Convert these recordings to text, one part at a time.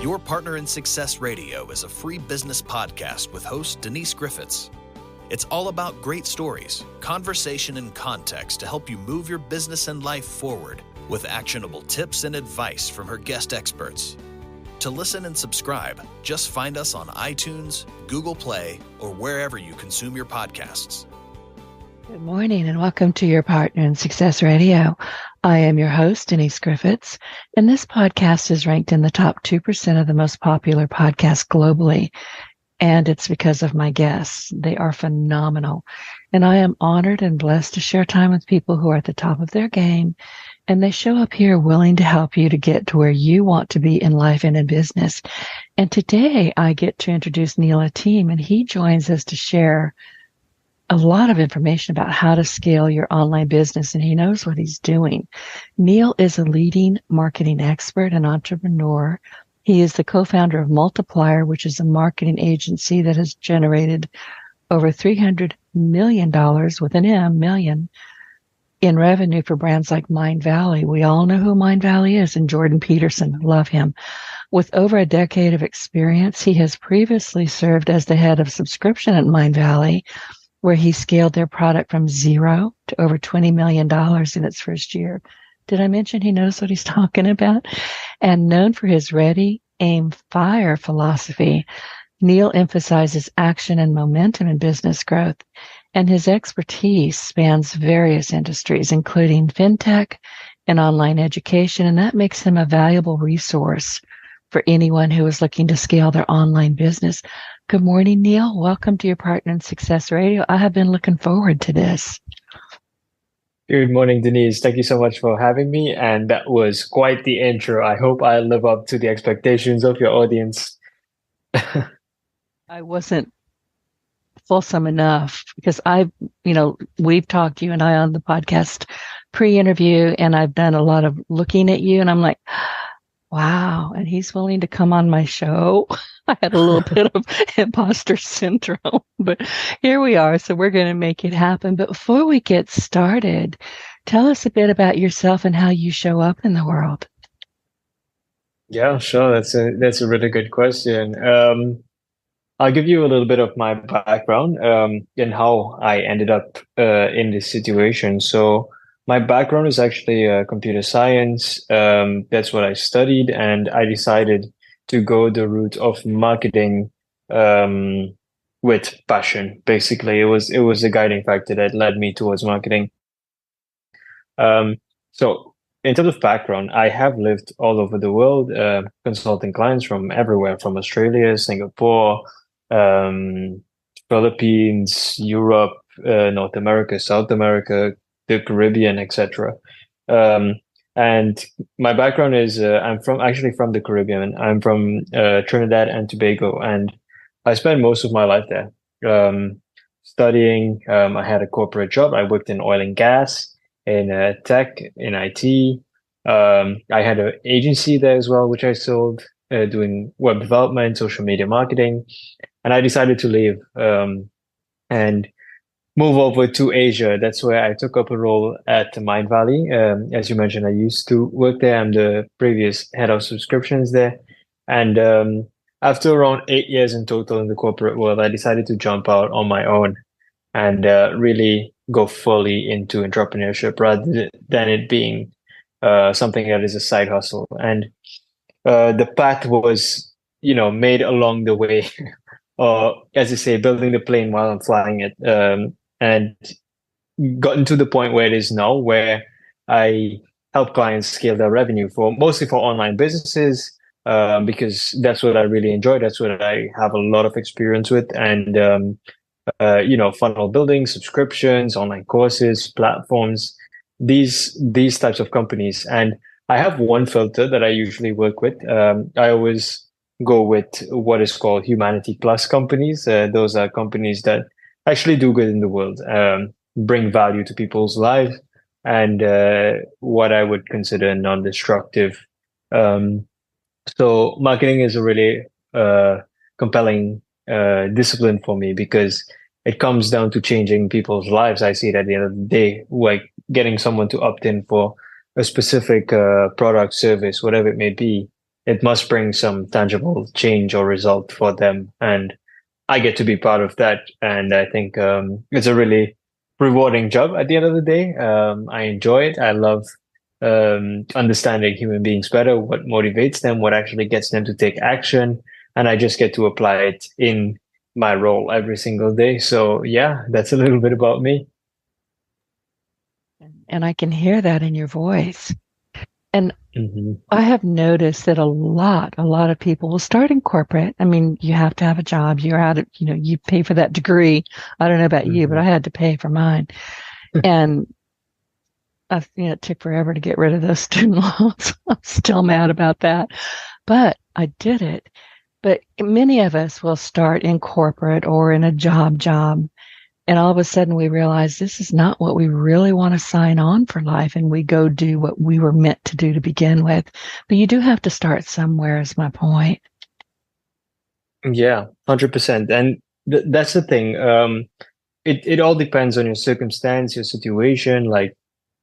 Your Partner in Success Radio is a free business podcast with host Denise Griffitts. It's all about great stories, conversation, and context to help you move your business and life forward with actionable tips and advice from her guest experts. To listen and subscribe, just find us on iTunes, Google Play, or wherever you consume your podcasts. Good morning and welcome to Your Partner in Success Radio. I am your host, Denise Griffitts, and this podcast is ranked in the top 2% of the most popular podcasts globally. And it's because of my guests. They are phenomenal. And I am honored and blessed to share time with people who are at the top of their game. And they show up here willing to help you to get to where you want to be in life and in business. And today I get to introduce Neil Ateem, and he joins us to share a lot of information about how to scale your online business, and he knows what he's doing. Neil is a leading marketing expert and entrepreneur. He is the co-founder of Multiplier, which is a marketing agency that has generated over $300 million with an M, million, in revenue for brands like Mindvalley. We all know who Mindvalley is, and Jordan Peterson. Love him. With over a decade of experience, he has previously served as the head of subscription at Mindvalley, where he scaled their product from zero to over $20 million in its first year. Did I mention he knows what he's talking about? And known for his ready, aim, fire philosophy, Neil emphasizes action and momentum in business growth, and his expertise spans various industries, including fintech and online education, and that makes him a valuable resource for anyone who is looking to scale their online business. Good morning, Neil. Welcome to Your Partner in Success Radio. I have been looking forward to this. Good morning, Denise. Thank you so much for having me. And that was quite the intro. I hope I live up to the expectations of your audience. I wasn't fulsome enough because we've talked, you and I, on the podcast pre-interview, and I've done a lot of looking at you, and I'm like, wow, and he's willing to come on my show. I had a little bit of imposter syndrome, but here we are. So we're going to make it happen. But before we get started, tell us a bit about yourself and how you show up in the world. Yeah, sure. That's a really good question. I'll give you a little bit of my background and how I ended up in this situation. So my background is actually computer science. That's what I studied, and I decided to go the route of marketing with passion. Basically, it was the guiding factor that led me towards marketing. So in terms of background, I have lived all over the world, consulting clients from everywhere, from Australia, Singapore, Philippines, Europe, North America, South America, the Caribbean, etc. And my background is I'm from the Caribbean. I'm from Trinidad and Tobago, and I spent most of my life there studying. I had a corporate job. I worked in oil and gas, in tech, in IT. I had an agency there as well, which I sold, doing web development, social media marketing. And I decided to leave and move over to Asia. That's where I took up a role at Mindvalley. As you mentioned, I used to work there. I'm the previous head of subscriptions there. And after around 8 years in total in the corporate world, I decided to jump out on my own and really go fully into entrepreneurship rather than it being something that is a side hustle. And the path was, made along the way, or as you say, building the plane while I'm flying it. And gotten to the point where it is now, where I help clients scale their revenue mostly for online businesses, because that's what I really enjoy. That's what I have a lot of experience with. And, funnel building, subscriptions, online courses, platforms, these types of companies. And I have one filter that I usually work with. I always go with what is called humanity plus companies. Those are companies that actually do good in the world, bring value to people's lives, and what I would consider non-destructive. So marketing is a really compelling discipline for me because it comes down to changing people's lives. I see it at the end of the day, like getting someone to opt in for a specific product, service, whatever it may be. it must bring some tangible change or result for them. And I get to be part of that. And I think it's a really rewarding job at the end of the day. I enjoy it. I love understanding human beings better, what motivates them, what actually gets them to take action. And I just get to apply it in my role every single day. So yeah, that's a little bit about me. And I can hear that in your voice. And I have noticed that a lot of people will start in corporate. I mean, you have to have a job. You're out of, you pay for that degree. I don't know about you, but I had to pay for mine. And it took forever to get rid of those student loans. I'm still mad about that, but I did it. But many of us will start in corporate or in a job. And all of a sudden we realize this is not what we really want to sign on for life. And we go do what we were meant to do to begin with. But you do have to start somewhere is my point. Yeah, 100%. And that's the thing. It all depends on your circumstance, your situation. Like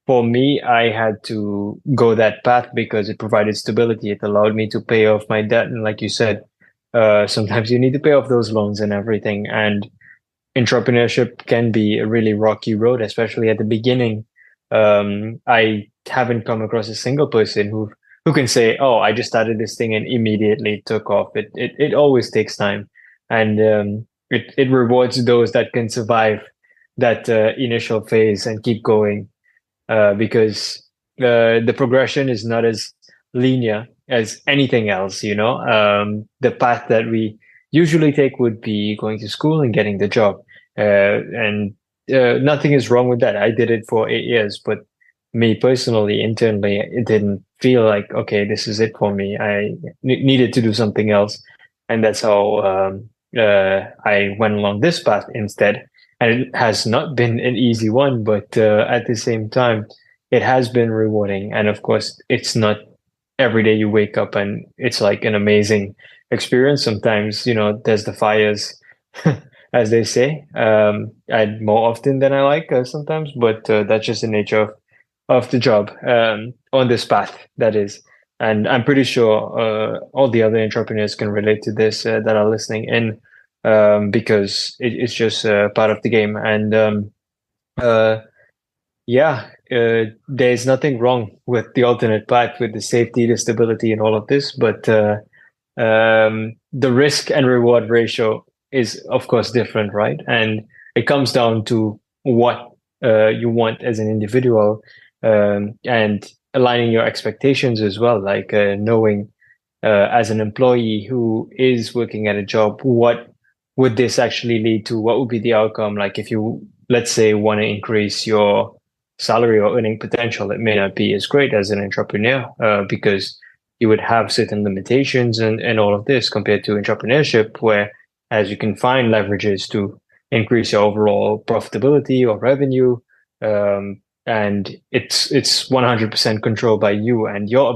for me, I had to go that path because it provided stability. It allowed me to pay off my debt. And like you said, sometimes you need to pay off those loans and everything. And entrepreneurship can be a really rocky road, especially at the beginning. I haven't come across a single person who can say, "Oh, I just started this thing and immediately took off." It always takes time, and it rewards those that can survive that initial phase and keep going, because the progression is not as linear as anything else. The path that we usually take would be going to school and getting the job. And nothing is wrong with that. I did it for 8 years, but me personally, internally, it didn't feel like, okay, this is it for me. I needed to do something else. And that's how I went along this path instead. And it has not been an easy one, but at the same time, it has been rewarding. And of course, it's not every day you wake up and it's like an amazing experience. Sometimes, there's the fires, as they say, and more often than I like sometimes, but that's just the nature of the job on this path, that is. And I'm pretty sure all the other entrepreneurs can relate to this that are listening in, because it's just part of the game. And there's nothing wrong with the alternate path, with the safety, the stability, and all of this, but the risk and reward ratio is of course different, right? And it comes down to what you want as an individual, and aligning your expectations as well, like knowing as an employee who is working at a job, what would this actually lead to? What would be the outcome? Like if you, let's say, want to increase your salary or earning potential, it may not be as great as an entrepreneur, because you would have certain limitations and all of this compared to entrepreneurship, where as you can find leverages to increase your overall profitability or revenue, and it's 100% controlled by you and your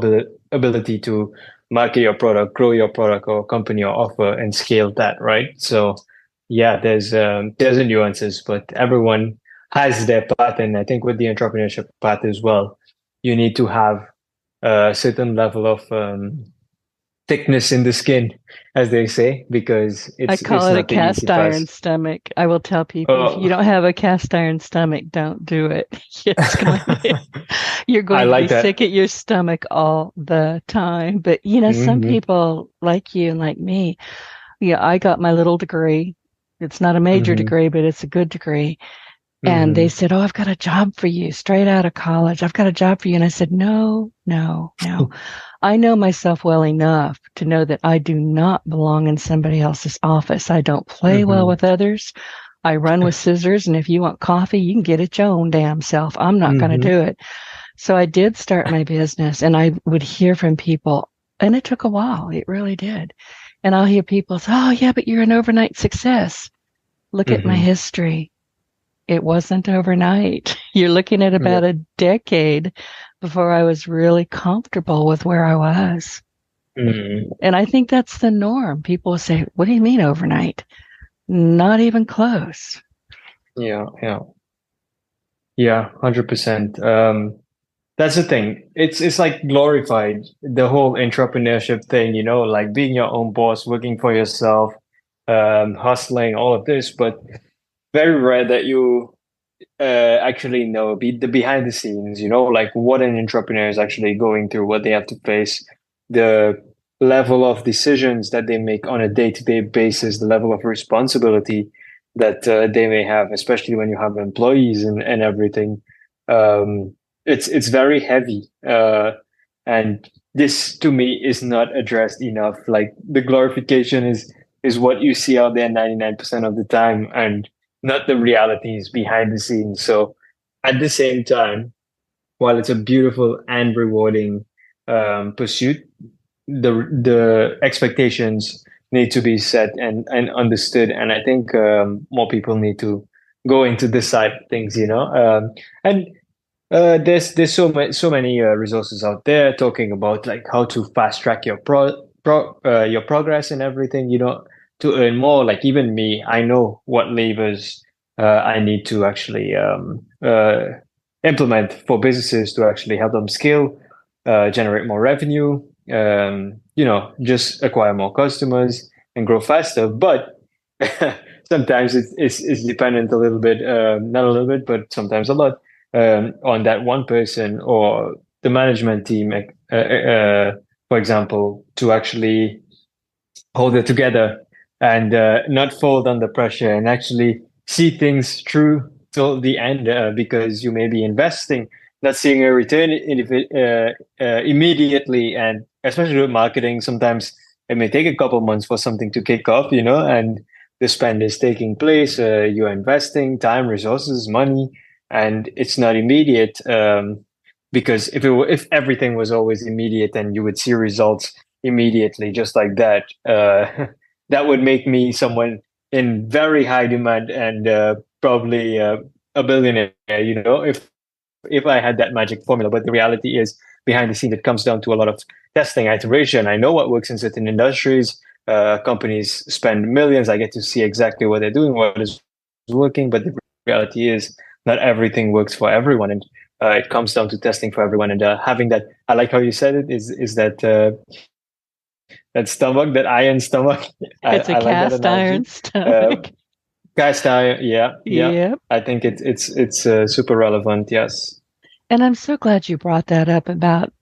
ability to market your product, grow your product or company or offer, and scale that, right? So yeah, there's a nuances, but everyone has their path, and I think with the entrepreneurship path as well, you need to have a certain level of thickness in the skin, as they say, because I call it a cast iron stomach. I will tell people, if you don't have a cast iron stomach, don't do it. You're going to be sick at your stomach all the time. But, some people like you and like me, I got my little degree. It's not a major degree, but it's a good degree. And they said, "Oh, I've got a job for you straight out of college. I've got a job for you." And I said, no. I know myself well enough to know that I do not belong in somebody else's office. I don't play well with others. I run with scissors. And if you want coffee, you can get it your own damn self. I'm not going to do it. So I did start my business, and I would hear from people, and it took a while. It really did. And I'll hear people say, "Oh, yeah, but you're an overnight success." Look at my history. It wasn't overnight. You're looking at about a decade before I was really comfortable with where I was. And I think that's the norm. People say, "What do you mean overnight?" Not even close. Yeah, 100%. That's the thing. It's like glorified, the whole entrepreneurship thing, like being your own boss, working for yourself, hustling, all of this, but very rare that you actually know the behind the scenes, like what an entrepreneur is actually going through, what they have to face, the level of decisions that they make on a day-to-day basis, the level of responsibility that they may have, especially when you have employees and everything. It's very heavy, and this to me is not addressed enough. Like the glorification is what you see out there 99% of the time, and not the realities behind the scenes. So at the same time, while it's a beautiful and rewarding pursuit, the expectations need to be set and understood. And I think more people need to go into this side of things, and there's so many resources out there talking about like how to fast track your your progress and everything, to earn more. Like even me, I know what levers I need to actually implement for businesses to actually help them scale, generate more revenue, just acquire more customers and grow faster. But sometimes it's dependent a little bit, not a little bit, but sometimes a lot, on that one person or the management team, for example, to actually hold it together and not fold under pressure and actually see things through till the end, because you may be investing, not seeing a return immediately. And especially with marketing, sometimes it may take a couple months for something to kick off, and the spend is taking place. You're investing time, resources, money, and it's not immediate. Because if everything was always immediate and you would see results immediately, just like that, that would make me someone in very high demand and probably a billionaire, if I had that magic formula. But the reality is, behind the scenes, it comes down to a lot of testing, iteration. I know what works in certain industries. Companies spend millions. I get to see exactly what they're doing, what is working. But the reality is, not everything works for everyone, and it comes down to testing for everyone. And having that, I like how you said it, is that that stomach, that iron stomach. It's a I like that cast iron stomach. Cast iron, yeah. Yep. I think it's super relevant. Yes. And I'm so glad you brought that up about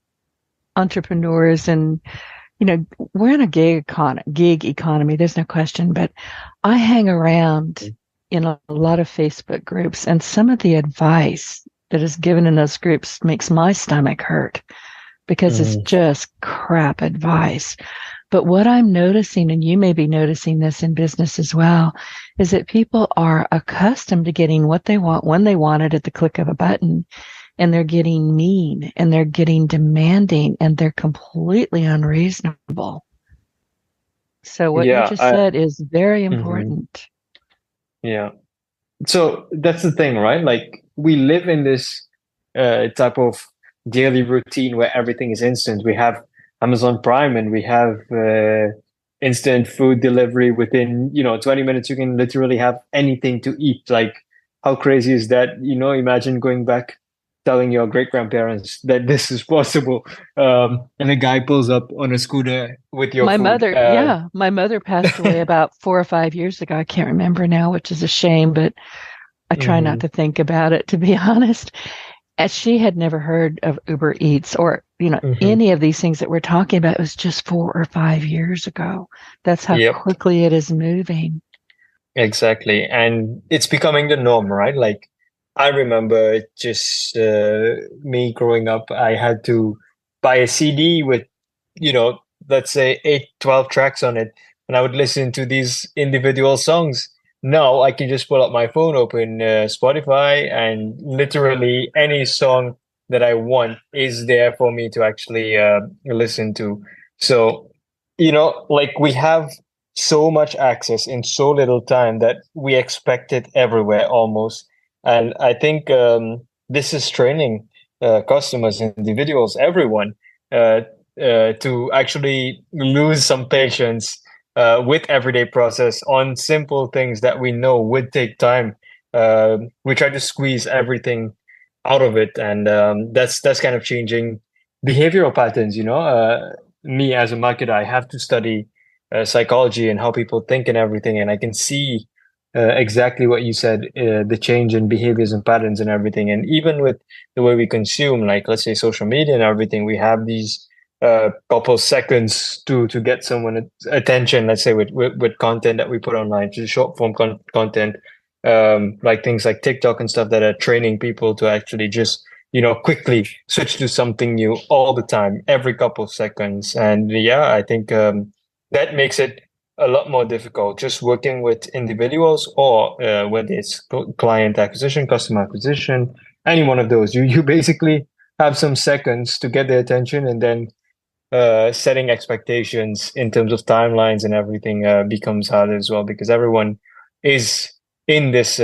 entrepreneurs. And we're in a gig economy. There's no question. But I hang around in a lot of Facebook groups, and some of the advice that is given in those groups makes my stomach hurt because it's just crap advice. But what I'm noticing, and you may be noticing this in business as well, is that people are accustomed to getting what they want when they want it at the click of a button. And they're getting mean and they're getting demanding and they're completely unreasonable. So what you just said is very important. Yeah. So that's the thing, right? Like we live in this type of daily routine where everything is instant. We have Amazon Prime and we have instant food delivery within 20 minutes. You can literally have anything to eat. Like how crazy is that? Imagine going back, telling your great grandparents that this is possible, and a guy pulls up on a scooter with your food. My mother passed away about 4 or 5 years ago. I can't remember now, which is a shame, but I try not to think about it, to be honest. As she had never heard of Uber Eats or any of these things that we're talking about. It was just 4 or 5 years ago. That's how quickly it is moving. Exactly, and it's becoming the norm, right? Like I remember just me growing up, I had to buy a CD with, let's say 8-12 tracks on it. And I would listen to these individual songs. Now I can just pull up my phone, open Spotify, and literally any song that I want is there for me to actually listen to. So, like we have so much access in so little time that we expect it everywhere almost. And I think this is training customers, individuals, everyone to actually lose some patience with everyday process on simple things that we know would take time. We try to squeeze everything out of it, and that's kind of changing behavioral patterns. Me as a marketer, I have to study psychology and how people think and everything, and I can see exactly what you said, the change in behaviors and patterns and everything. And even with the way we consume, like let's say social media and everything, we have these couple seconds to get someone's attention. Let's say with content that we put online, just short form content, like things like TikTok and stuff that are training people to actually just quickly switch to something new all the time, every couple of seconds. And yeah, I think that makes it a lot more difficult just working with individuals, or whether it's client acquisition, customer acquisition, any one of those. You basically have some seconds to get their attention, and then setting expectations in terms of timelines and everything becomes harder as well, because everyone is in this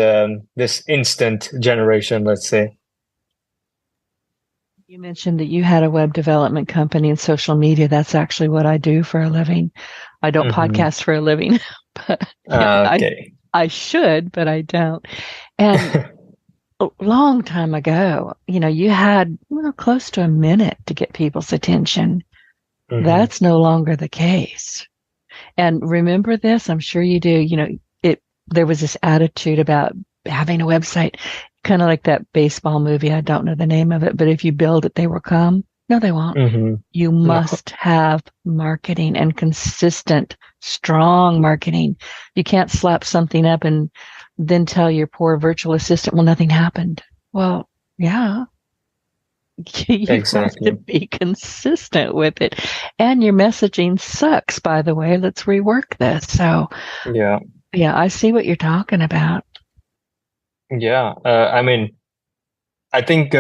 instant generation, let's say. You mentioned that you had a web development company and social media. That's actually what I do for a living. I don't podcast for a living, but okay. I should, but I don't. And a long time ago, you had close to a minute to get people's attention. That's no longer the case. And remember this, I'm sure you do, there was this attitude about having a website, kind of like that baseball movie. I don't know the name of it, but if you build it, they will come. No, they won't. You must have marketing, and consistent, strong marketing. You can't slap something up and then tell your poor virtual assistant, well, nothing happened. Well, yeah. You Exactly. have to be consistent with it. And your messaging sucks, by the way. Let's rework this. So, yeah, I see what you're talking about. Yeah. I think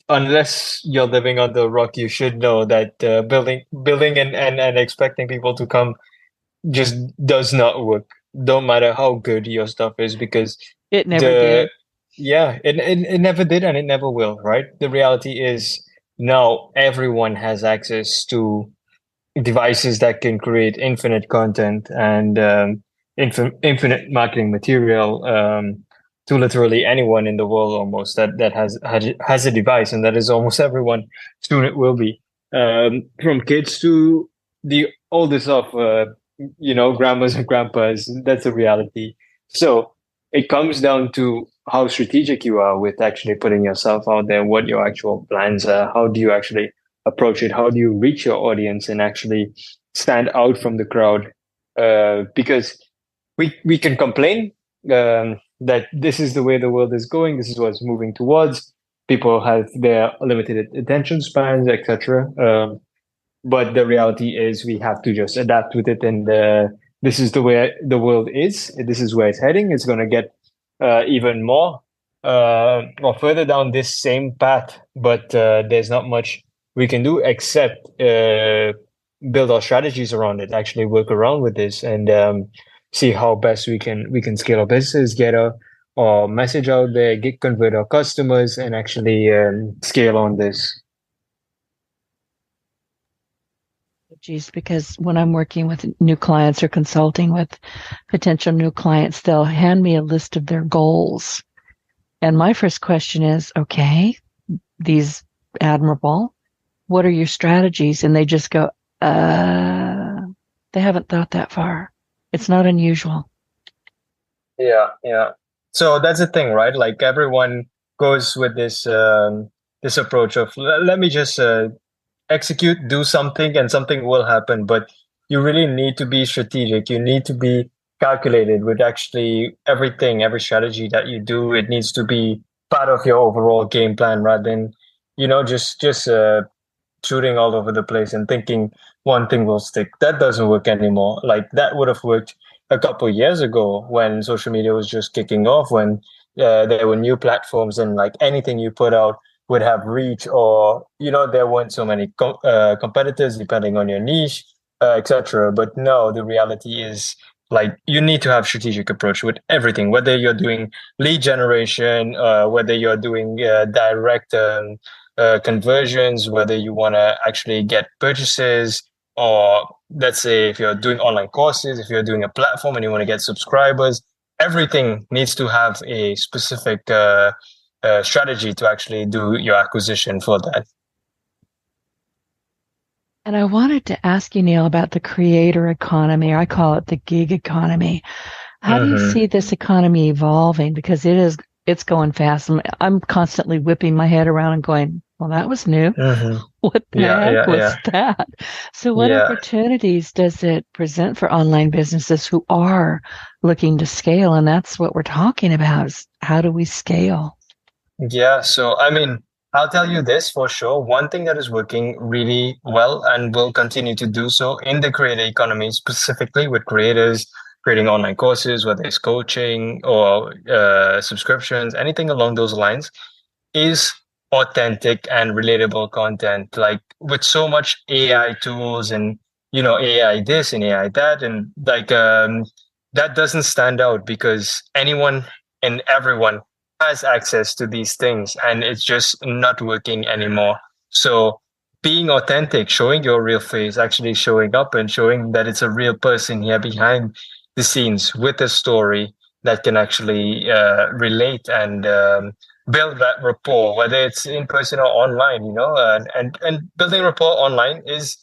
unless you're living on the rock, you should know that building and expecting people to come just does not work. Don't matter how good your stuff is, because it never did. Yeah, it never did, and it never will, right? The reality is now everyone has access to devices that can create infinite content and infinite marketing material, to literally anyone in the world almost that has a device, and that is almost everyone. Soon it will be, from kids to the oldest of grandmas and grandpas. That's a reality. So it comes down to how strategic you are with actually putting yourself out there, what your actual plans are, how do you actually approach it, how do you reach your audience and actually stand out from the crowd, because we can complain that this is the way the world is going, this is what it's moving towards, people have their limited attention spans, etc. But the reality is we have to just adapt with it, and this is the way the world is, this is where it's heading. It's going to get even more or further down this same path, but there's not much we can do except build our strategies around it, actually work around with this, and see how best we can scale our business, get our message out there, convert our customers, and actually scale on this. Geez, because when I'm working with new clients or consulting with potential new clients, they'll hand me a list of their goals. And my first question is, okay, these admirable, what are your strategies? And they just go, they haven't thought that far. It's not unusual. Yeah. So that's the thing, right? Like everyone goes with this approach of let me just execute, do something, and something will happen. But you really need to be strategic. You need to be calculated with actually everything, every strategy that you do. It needs to be part of your overall game plan, rather than just shooting all over the place and thinking one thing will stick. That doesn't work anymore. Like that would have worked a couple of years ago when social media was just kicking off, when there were new platforms and like anything you put out would have reach, or there weren't so many competitors depending on your niche, etc. But no, the reality is like you need to have strategic approach with everything, whether you're doing lead generation, whether you're doing direct conversions, whether you want to actually get purchases, or let's say if you're doing online courses, if you're doing a platform and you want to get subscribers. Everything needs to have a specific strategy to actually do your acquisition for that. And I wanted to ask you, Neil, about the creator economy, or I call it the gig economy. How do you see this economy evolving? Because it's going fast. I'm constantly whipping my head around and going, well, that was new. What the heck was that? So what opportunities does it present for online businesses who are looking to scale? And that's what we're talking about, is how do we scale? Yeah, so I mean, I'll tell you this for sure. One thing that is working really well and will continue to do so in the creator economy, specifically with creators creating online courses, whether it's coaching or subscriptions, anything along those lines, is authentic and relatable content. Like with so much AI tools and AI this and AI that, and like that doesn't stand out because anyone and everyone has access to these things, and it's just not working anymore. So being authentic, showing your real face, actually showing up and showing that it's a real person here behind the scenes with a story that can actually relate and build that rapport, whether it's in person or online, and building rapport online is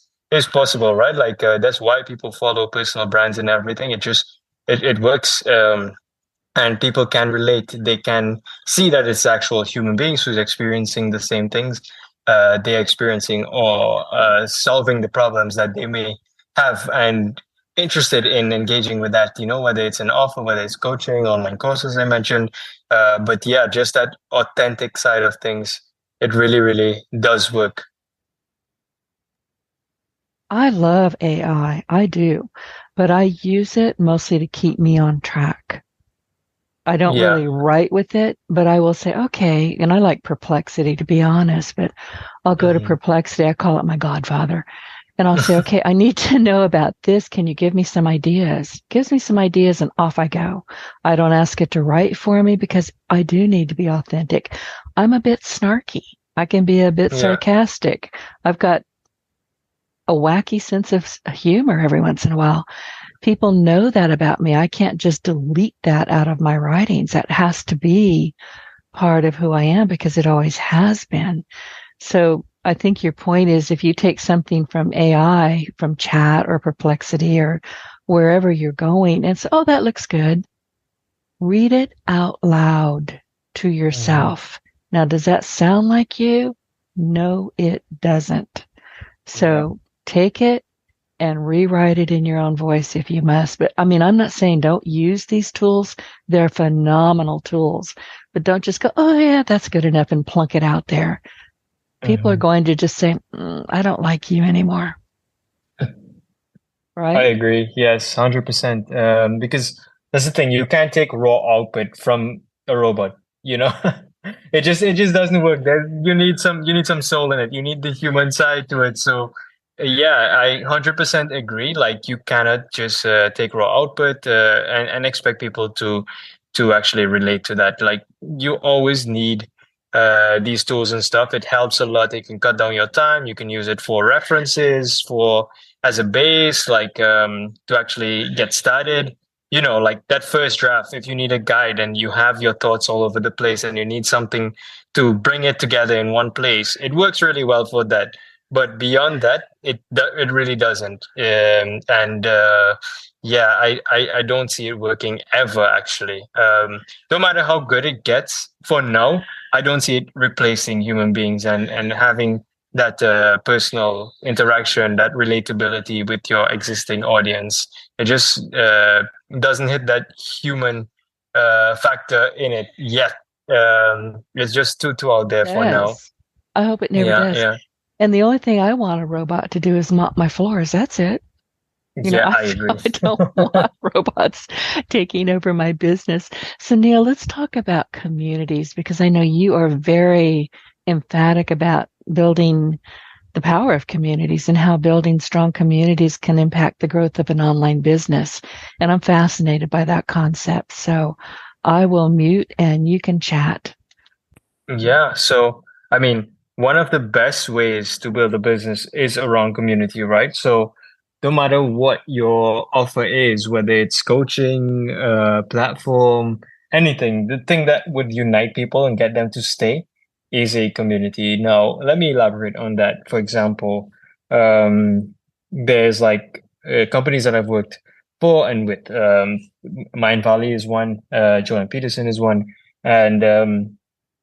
possible, right? Like that's why people follow personal brands and everything. It works. And people can relate. They can see that it's actual human beings who's experiencing the same things they're experiencing, or solving the problems that they may have, and interested in engaging with that, whether it's an offer, whether it's coaching, online courses I mentioned. But yeah, just that authentic side of things, it really, really does work. I love AI. I do, but I use it mostly to keep me on track. I don't really write with it, but I will say, okay, and I like Perplexity, to be honest, but I'll go to Perplexity. I call it my godfather. And I'll say, okay, I need to know about this. Can you give me some ideas? Gives me some ideas and off I go. I don't ask it to write for me because I do need to be authentic. I'm a bit snarky. I can be a bit sarcastic. I've got a wacky sense of humor every once in a while. People know that about me. I can't just delete that out of my writings. That has to be part of who I am because it always has been. So I think your point is, if you take something from AI, from Chat or Perplexity or wherever you're going and say, oh, that looks good, read it out loud to yourself. Now, does that sound like you? No, it doesn't. So take it and rewrite it in your own voice if you must. But I mean, I'm not saying don't use these tools. They're phenomenal tools, but don't just go, oh yeah, that's good enough, and plunk it out there. People are going to just say, I don't like you anymore. Right? I agree. Yes, 100%. Because that's the thing. You can't take raw output from a robot, It just doesn't work. You need some soul in it. You need the human side to it. So yeah, I 100% agree. Like you cannot just take raw output and expect people to actually relate to that. Like you always need these tools and stuff. It helps a lot. It can cut down your time. You can use it for references, for as a base, like to actually get started. Like that first draft, if you need a guide and you have your thoughts all over the place and you need something to bring it together in one place, it works really well for that. But beyond that, it really doesn't. I don't see it working ever, actually. No matter how good it gets, for now, I don't see it replacing human beings and having that personal interaction, that relatability with your existing audience. It just doesn't hit that human factor in it yet. It's just too out there for now. I hope it never does. Yeah. And the only thing I want a robot to do is mop my floors. That's it. I agree. I don't want robots taking over my business. So Neil, let's talk about communities, because I know you are very emphatic about building the power of communities and how building strong communities can impact the growth of an online business. And I'm fascinated by that concept. So I will mute and you can chat. Yeah. So, I mean, one of the best ways to build a business is around community, right? So no matter what your offer is, whether it's coaching, platform, anything, the thing that would unite people and get them to stay is a community. Now, let me elaborate on that. For example, there's like companies that I've worked for and with. Mindvalley is one, Jordan Peterson is one, and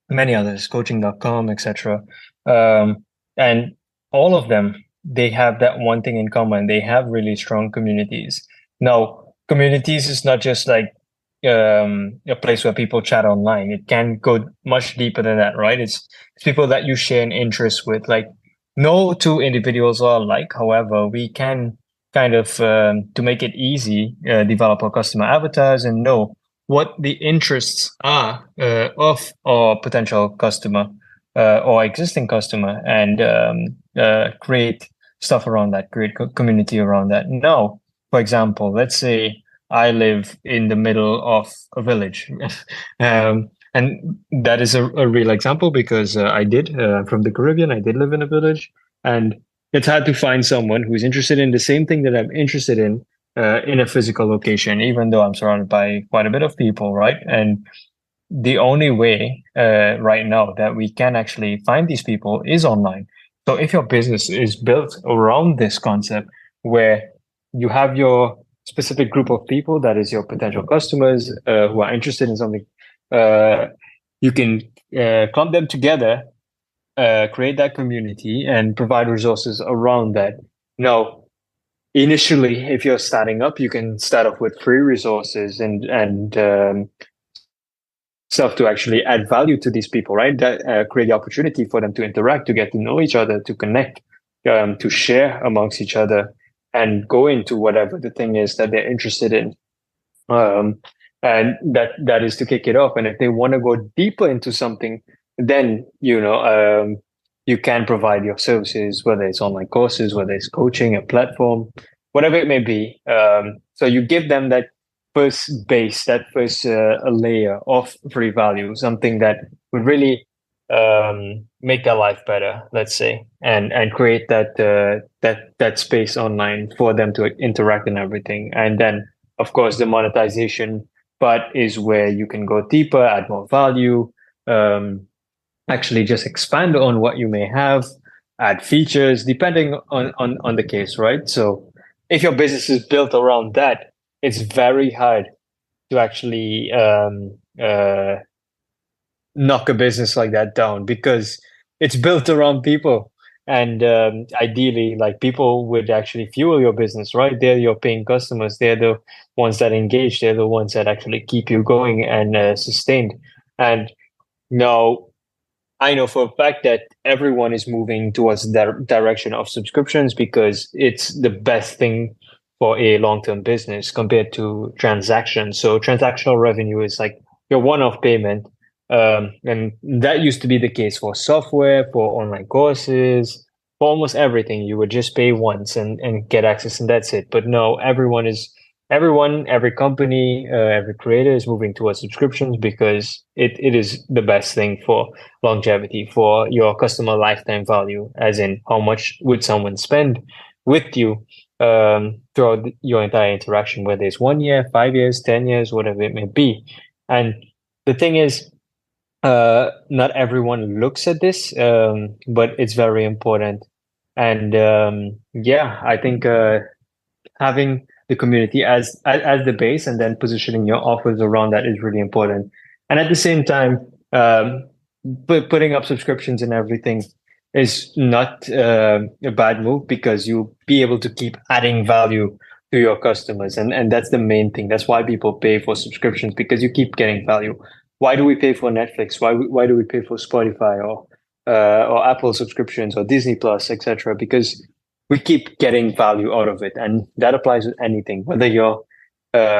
many others, coaching.com, etc. And all of them, they have that one thing in common. They have really strong communities. Now, communities is not just like a place where people chat online. It can go much deeper than that, right? It's people that you share an interest with. Like no two individuals are alike. However, we can kind of to make it easy, develop our customer avatars and know what the interests are of our potential customer or existing customer, and create stuff around that, create community around that. Now, for example, let's say I live in the middle of a village. And that is a real example because I did, from the Caribbean, I did live in a village. And it's hard to find someone who's interested in the same thing that I'm interested in a physical location, even though I'm surrounded by quite a bit of people, right? And the only way right now that we can actually find these people is online. So if your business is built around this concept where you have your specific group of people, that is your potential customers who are interested in something, you can clump them together, create that community, and provide resources around that. Now, initially, if you're starting up, you can start off with free resources and stuff to actually add value to these people, right? That create the opportunity for them to interact, to get to know each other, to connect, to share amongst each other, and go into whatever the thing is that they're interested in. And that is to kick it off. And if they want to go deeper into something, then you can provide your services, whether it's online courses, whether it's coaching, a platform, whatever it may be. So you give them that first base, that first layer of free value, something that would really make their life better, let's say, and create that space online for them to interact and everything. And then, of course, the monetization part is where you can go deeper, add more value, actually just expand on what you may have, add features, depending on the case, right? So if your business is built around that, it's very hard to actually knock a business like that down because it's built around people. And ideally, like people would actually fuel your business, right? They're your paying customers. They're the ones that engage. They're the ones that actually keep you going and sustained. And now I know for a fact that everyone is moving towards that direction of subscriptions because it's the best thing for a long-term business compared to transactions. So transactional revenue is like your one-off payment. And that used to be the case for software, for online courses, for almost everything. You would just pay once and get access, and that's it. But no, every company, every creator is moving towards subscriptions because it is the best thing for longevity, for your customer lifetime value, as in how much would someone spend with you throughout your entire interaction, whether it's 1 year, 5 years, 10 years, whatever it may be. And the thing is, not everyone looks at this, but it's very important. And I think having the community as the base and then positioning your offers around that is really important. And at the same time, putting up subscriptions and everything is not a bad move because you'll be able to keep adding value to your customers. And that's the main thing. That's why people pay for subscriptions, because you keep getting value. Why do we pay for Netflix? Why do we pay for Spotify or Apple subscriptions or Disney Plus, etc.? Because we keep getting value out of it, and that applies with anything. Whether you're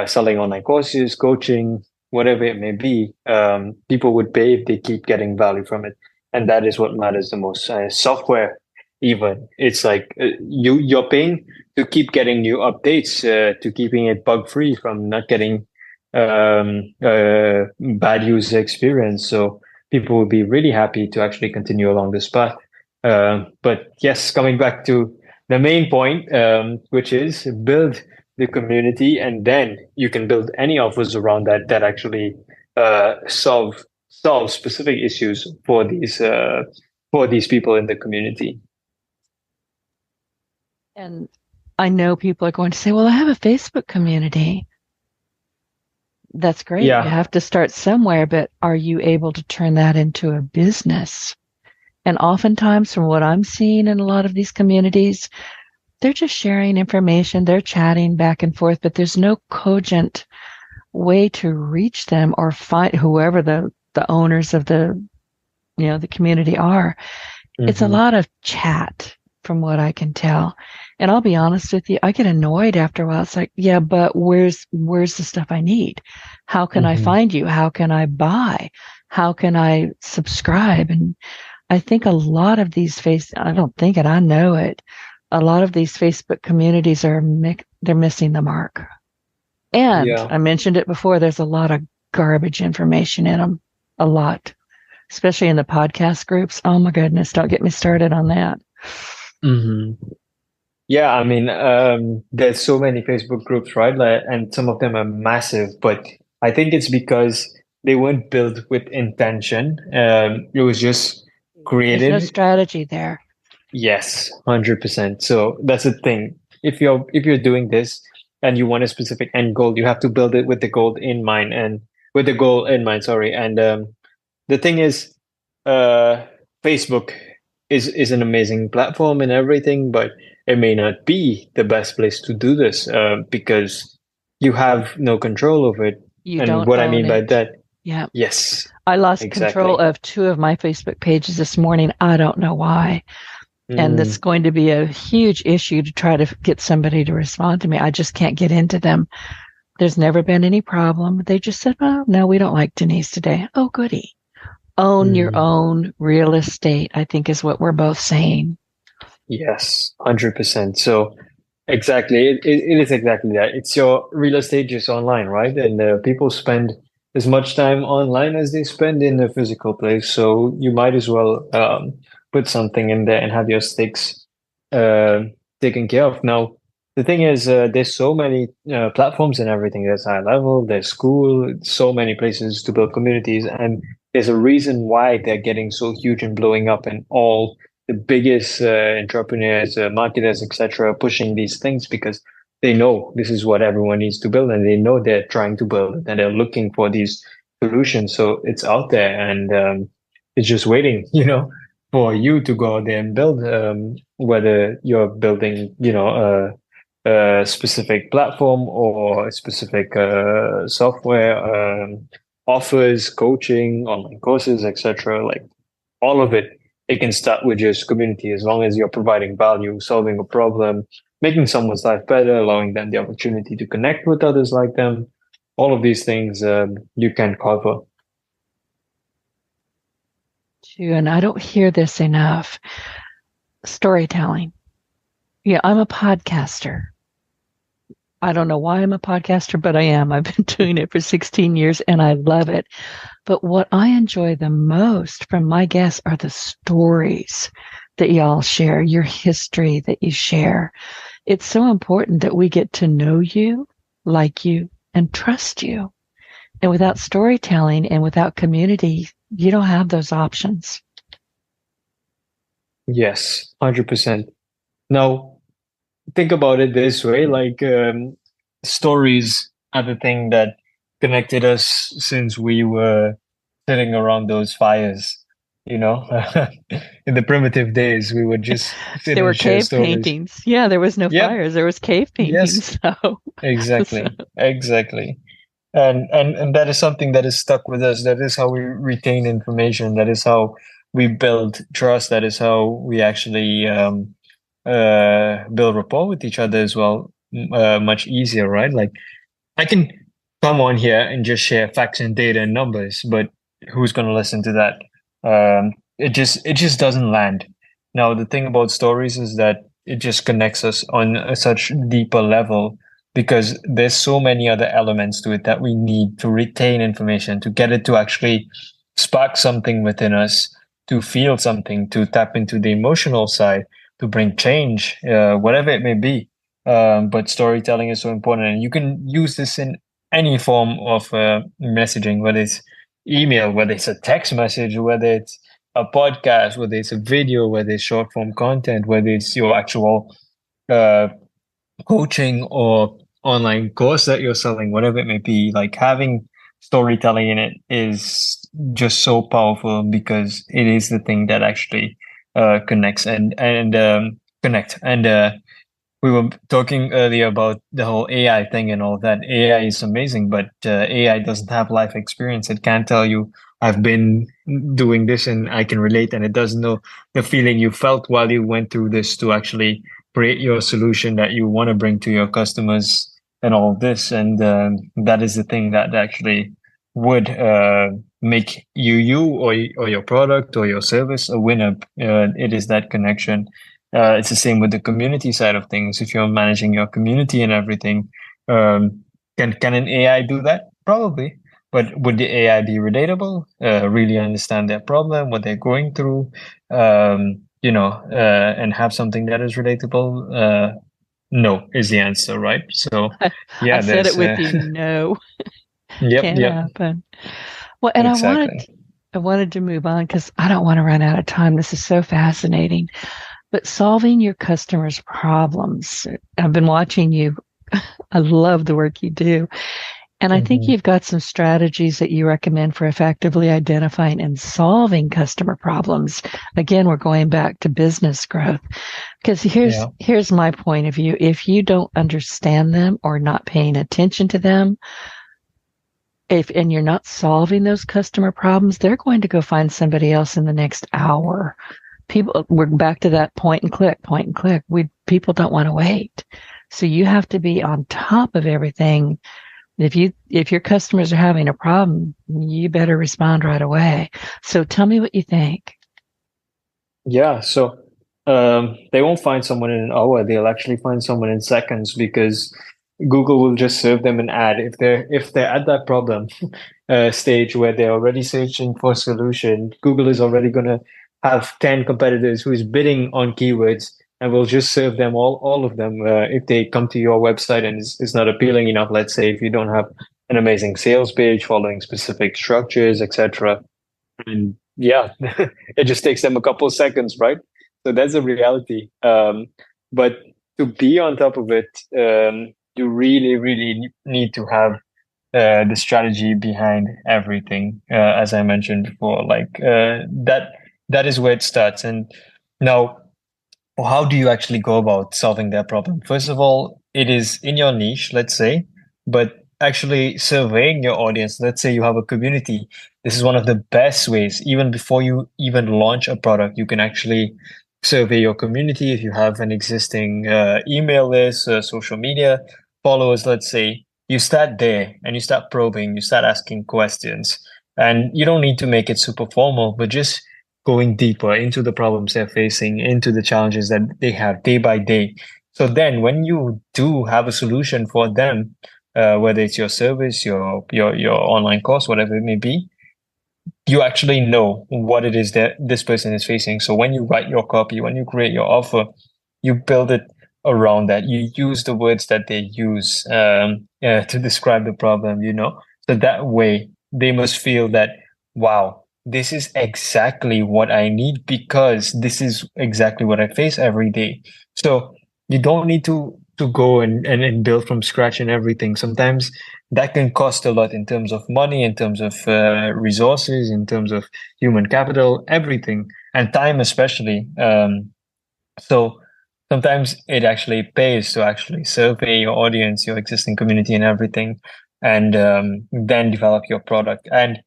selling online courses, coaching, whatever it may be, people would pay if they keep getting value from it, and that is what matters the most. Software, even, it's like you're paying to keep getting new updates, to keeping it bug free, from not getting bad user experience. So people will be really happy to actually continue along this path. But yes, coming back to the main point, which is build the community, and then you can build any offers around that actually solve specific issues for these people in the community. And I know people are going to say, well, I have a Facebook community. That's great. Yeah. You have to start somewhere, but are you able to turn that into a business? And oftentimes, from what I'm seeing in a lot of these communities, they're just sharing information, they're chatting back and forth, but there's no cogent way to reach them or find whoever the owners of the community are. Mm-hmm. It's a lot of chat from what I can tell. And I'll be honest with you, I get annoyed after a while. It's like, yeah, but where's the stuff I need? How can I find you? How can I buy? How can I subscribe? And I think a lot of these I don't think it, I know it. A lot of these Facebook communities they're missing the mark. And I mentioned it before, there's a lot of garbage information in them. A lot. Especially in the podcast groups. Oh my goodness, don't get me started on that. Mm-hmm. Yeah, I mean, there's so many Facebook groups, right? And some of them are massive, but I think it's because they weren't built with intention. It was just created. There's no strategy there. Yes, 100%. So that's the thing. If you're doing this and you want a specific end goal, you have to build it with the goal in mind. Sorry. And the thing is, Facebook is an amazing platform and everything, but it may not be the best place to do this because you have no control over it. What I mean by that, yeah, yes, I lost control of 2 of my Facebook pages this morning. I don't know why. And it's going to be a huge issue to try to get somebody to respond to me. I just can't get into them. There's never been any problem. They just said, oh, no, we don't like Denise today. Oh, goody. Own your own real estate, I think is what we're both saying. Yes, 100%. So exactly, it is exactly that. It's your real estate just online, right? And people spend as much time online as they spend in a physical place. So you might as well put something in there and have your stakes taken care of. Now, the thing is, there's so many platforms and everything. There's high level, there's school, so many places to build communities. And there's a reason why they're getting so huge and blowing up, and all the biggest entrepreneurs, marketers, etc., pushing these things because they know this is what everyone needs to build, and they know they're trying to build it, and they're looking for these solutions. So it's out there, and it's just waiting, for you to go out there and build. Whether you're building, a specific platform or a specific software, offers, coaching, online courses, etc. Like all of it. It can start with just community as long as you're providing value, solving a problem, making someone's life better, allowing them the opportunity to connect with others like them. All of these things you can cover. And I don't hear this enough. Storytelling. Yeah, I'm a podcaster. I don't know why I'm a podcaster, but I am. I've been doing it for 16 years and I love it. But what I enjoy the most from my guests are the stories that y'all share, your history that you share. It's so important that we get to know you, like you, and trust you. And without storytelling and without community, you don't have those options. Yes, 100%. Now, think about it this way, like stories are the thing that connected us since we were sitting around those fires, in the primitive days. We would just sit there were and share cave stories. Paintings. Yeah, there was no fires, there was cave paintings. Yes. So. Exactly. And that is something that is stuck with us. That is how we retain information. That is how we build trust. That is how we actually build rapport with each other as well, much easier, right? Like I can come on here and just share facts and data and numbers, but who's going to listen to that? It just doesn't land. Now, the thing about stories is that it just connects us on a such deeper level because there's so many other elements to it that we need to retain information, to get it to actually spark something within us, to feel something, to tap into the emotional side, to bring change, whatever it may be. But storytelling is so important, and you can use this in any form of messaging, whether it's email, whether it's a text message, whether it's a podcast, whether it's a video, whether it's short form content, whether it's your actual uh, coaching or online course that you're selling, whatever it may be, like having storytelling in it is just so powerful because it is the thing that actually connects and connect. And we were talking earlier about the whole AI thing and all that. AI is amazing, but AI doesn't have life experience. It can't tell you, I've been doing this and I can relate. And it doesn't know the feeling you felt while you went through this to actually create your solution that you want to bring to your customers and all this. And that is the thing that actually would make you or your product or your service a winner. It is that connection. It's the same with the community side of things. If you're managing your community and everything, can an AI do that? Probably. But would the AI be relatable? Really understand their problem, what they're going through, and have something that is relatable? No, is the answer, right? So, yeah, I said it with you. No, can't yep, happen. Well, and exactly. I wanted to move on because I don't want to run out of time. This is so fascinating. But solving your customers' problems. I've been watching you. I love the work you do. And I think you've got some strategies that you recommend for effectively identifying and solving customer problems. Again, we're going back to business growth because here's my point of view. If you don't understand them or not paying attention to them, and you're not solving those customer problems, they're going to go find somebody else in the next hour. We're back to that point and click. People don't want to wait. So you have to be on top of everything. If your customers are having a problem, you better respond right away. So tell me what you think. Yeah, so they won't find someone in an hour. They'll actually find someone in seconds because Google will just serve them an ad if they're at that problem stage where they're already searching for a solution. Google is already going to have 10 competitors who is bidding on keywords and will just serve them all of them if they come to your website and it's not appealing enough. Let's say if you don't have an amazing sales page following specific structures, etc. And yeah, it just takes them a couple of seconds, right? So that's a reality. But to be on top of it, you really need to have the strategy behind everything, as I mentioned before. Like that is where it starts. And now, how do you actually go about solving that problem? First of all, it is in your niche, let's say, but actually surveying your audience. Let's say you have a community. This is one of the best ways, even before you even launch a product, you can actually survey your community. If you have an existing email list, social media followers, let's say, you start there and you start probing, you start asking questions. And you don't need to make it super formal, but just going deeper into the problems they're facing, into the challenges that they have day by day. So then when you do have a solution for them, whether it's your service, your online course, whatever it may be, you actually know what it is that this person is facing. So when you write your copy, when you create your offer, you build it around that. You use the words that they use to describe the problem, So that way they must feel that, wow, this is exactly what I need because this is exactly what I face every day. So you don't need to go and build from scratch and everything. Sometimes that can cost a lot in terms of money, in terms of resources, in terms of human capital, everything, and time especially. So sometimes it actually pays to actually survey your audience, your existing community, and everything, and then develop your product. And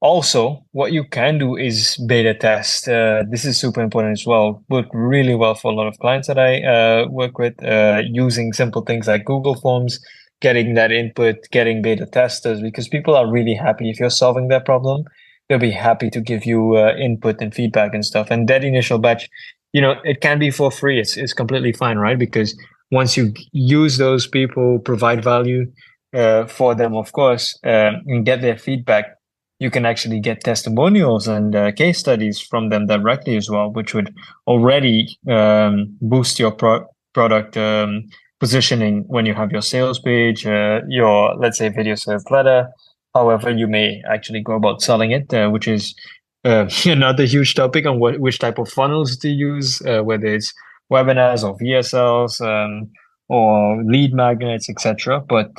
also, what you can do is beta test. This is super important as well. Worked really well for a lot of clients that I work with, using simple things like Google Forms, getting that input, getting beta testers, because people are really happy if you're solving their problem. They'll be happy to give you input and feedback and stuff. And that initial batch, it can be for free. It's completely fine, right? Because once you use those people, provide value for them, of course, and get their feedback, you can actually get testimonials and case studies from them directly as well, which would already boost your product positioning when you have your sales page, your, let's say, video sales letter, however you may actually go about selling it, which is another huge topic on which type of funnels to use, whether it's webinars or VSLs, or lead magnets, etc. But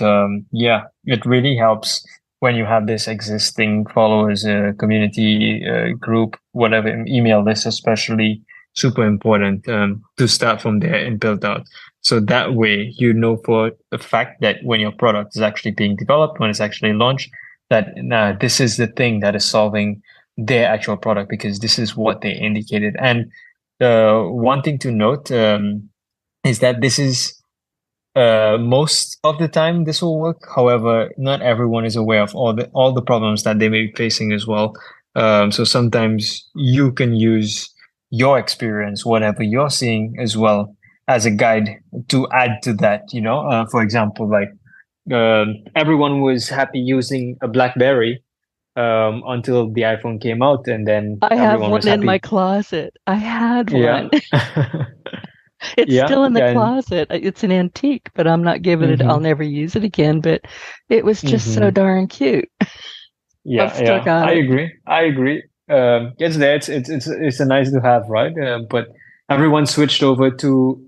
yeah, it really helps when you have this existing followers, community, group, whatever, email list, especially super important to start from there and build out. So that way, you know for the fact that when your product is actually being developed, when it's actually launched, that this is the thing that is solving their actual product because this is what they indicated. And one thing to note is that this is most of the time this will work. However, not everyone is aware of all the problems that they may be facing as well. So sometimes you can use your experience, whatever you're seeing as well, as a guide to add to that. For example, like everyone was happy using a BlackBerry until the iPhone came out, and then I have everyone was one in happy. my closet. I had Yeah. one. It's Yeah. still in the And closet. It's an antique, but I'm not giving it. I'll mhm, never use it again. But it was just so mhm. darn cute. I've Yeah, still yeah, got I it. agree. I agree. It's there. It's a nice to have, right? But everyone switched over to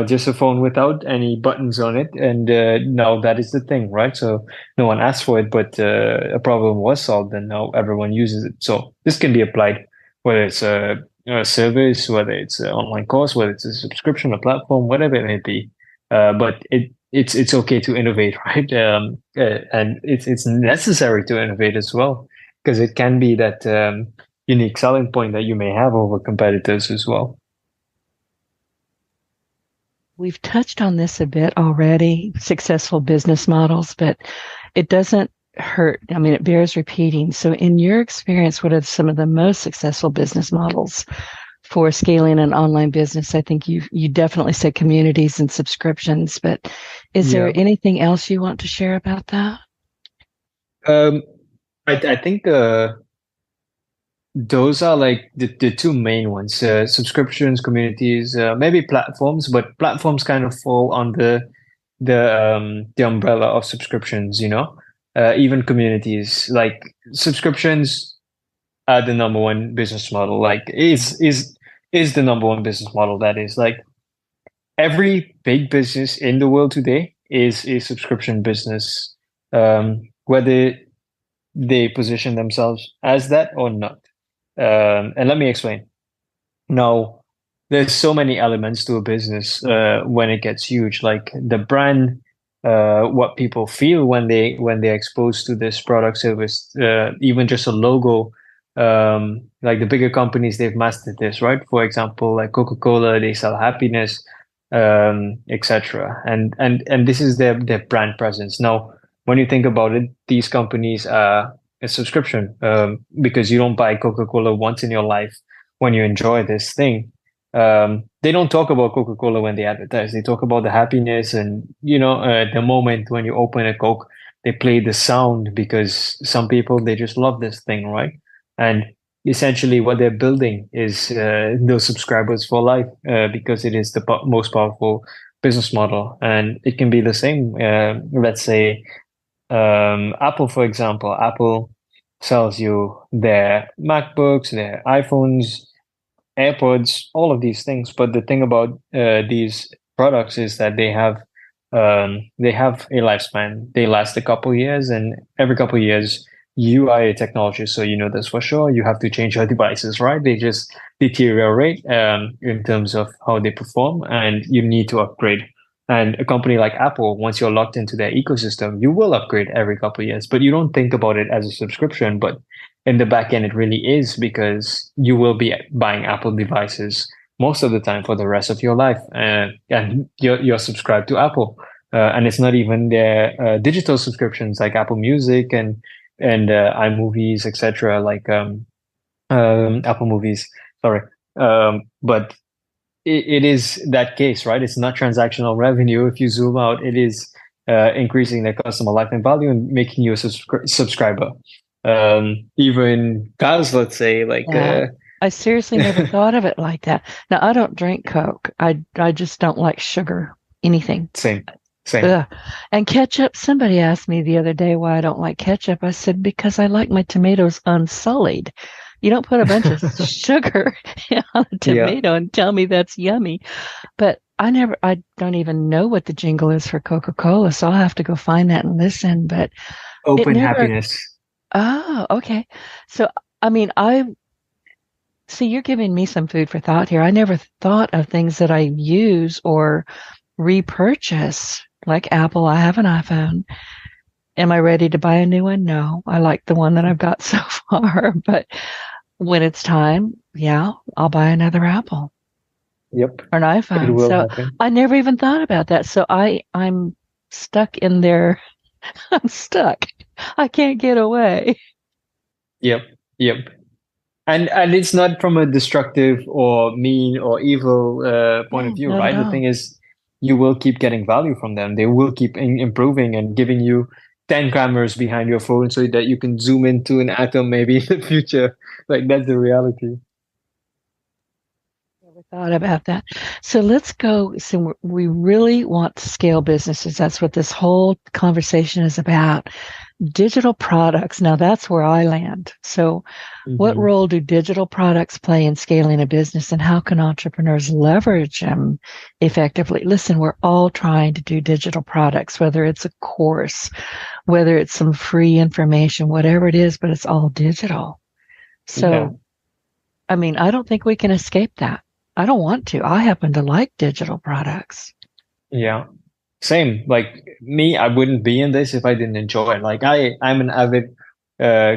just a phone without any buttons on it, and now that is the thing, right? So no one asked for it, but a problem was solved, and now everyone uses it. So this can be applied whether it's a service, whether it's an online course, whether it's a subscription, a platform, whatever it may be. But it's okay to innovate, right? And it's necessary to innovate as well, because it can be that unique selling point that you may have over competitors as well. We've touched on this a bit already, successful business models, but it doesn't hurt. I mean, it bears repeating. So in your experience, what are some of the most successful business models for scaling an online business? I think you definitely said communities and subscriptions, but is there Yeah. anything else you want to share about that? Um, I think those are like the two main ones, subscriptions, communities, maybe platforms, but platforms kind of fall under the umbrella of subscriptions, even communities, like subscriptions are the number one business model, like is the number one business model. That is like every big business in the world today is a subscription business, whether they position themselves as that or not. And let me explain. Now, there's so many elements to a business when it gets huge, like the brand, what people feel when they're exposed to this product service, even just a logo. Like the bigger companies, they've mastered this, right? For example, like Coca-Cola, they sell happiness, etc. And this is their brand presence. Now, when you think about it, these companies are a subscription, because you don't buy Coca-Cola once in your life when you enjoy this thing. They don't talk about Coca-Cola when they advertise. They talk about the happiness and, the moment when you open a Coke, they play the sound because some people, they just love this thing, right? And essentially what they're building is those subscribers for life, because it is the most powerful business model. And it can be the same, let's say, Apple, for example. Apple sells you their MacBooks, their iPhones, AirPods, all of these things. But the thing about these products is that they have a lifespan. They last a couple years, and every couple years, you are a technologist, so you know this for sure. You have to change your devices, right? They just deteriorate in terms of how they perform, and you need to upgrade. And a company like Apple, once you're locked into their ecosystem, you will upgrade every couple of years, but you don't think about it as a subscription. But in the back end, it really is, because you will be buying Apple devices most of the time for the rest of your life, and you're subscribed to Apple. And it's not even their digital subscriptions like Apple Music and iMovies, etc. Like Apple Movies, sorry. But it is that case, right? It's not transactional revenue. If you zoom out, it is increasing their customer lifetime value and making you a subscriber. Even cars, let's say, like Yeah. I seriously never thought of it like that. Now, I don't drink Coke. I just don't like sugar. anything. Same. Ugh. And ketchup, somebody asked me the other day why I don't like ketchup. I said, because I like my tomatoes unsullied. You don't put a bunch of sugar on a tomato and tell me that's yummy. But I don't even know what the jingle is for Coca-Cola, so I'll have to go find that and listen. But Open happiness. Oh, okay. So, I mean, see, you're giving me some food for thought here. I never thought of things that I use or repurchase, like Apple. I have an iPhone. Am I ready to buy a new one? No, I like the one that I've got so far. But when it's time, yeah, I'll buy another Apple. Yep. Or an iPhone. It will So happen. I never even thought about that. So I'm stuck in there. I'm stuck. I can't get away. Yep. And it's not from a destructive or mean or evil point of view, not right? at The all. thing is, you will keep getting value from them. They will keep improving and giving you 10 cameras behind your phone so that you can zoom into an atom maybe in the future. Like that's the reality. Never thought about that. So let's go. So we really want to scale businesses. That's what this whole conversation is about. Digital products. Now that's where I land. So what role do digital products play in scaling a business, and how can entrepreneurs leverage them effectively? Listen, we're all trying to do digital products, whether it's a course, whether it's some free information, whatever it is, but it's all digital. So, I mean, I don't think we can escape that. I don't want to. I happen to like digital products. Yeah. Same. Like me, I wouldn't be in this if I didn't enjoy it. Like I'm an avid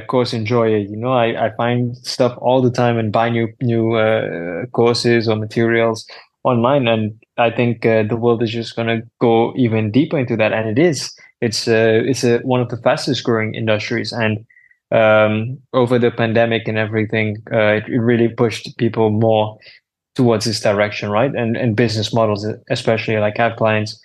course enjoyer. You know, I find stuff all the time and buy new courses or materials online, and I think the world is just gonna go even deeper into that, and it is. It's one of the fastest growing industries, and over the pandemic and everything, it really pushed people more towards this direction, right? And business models, especially like I have clients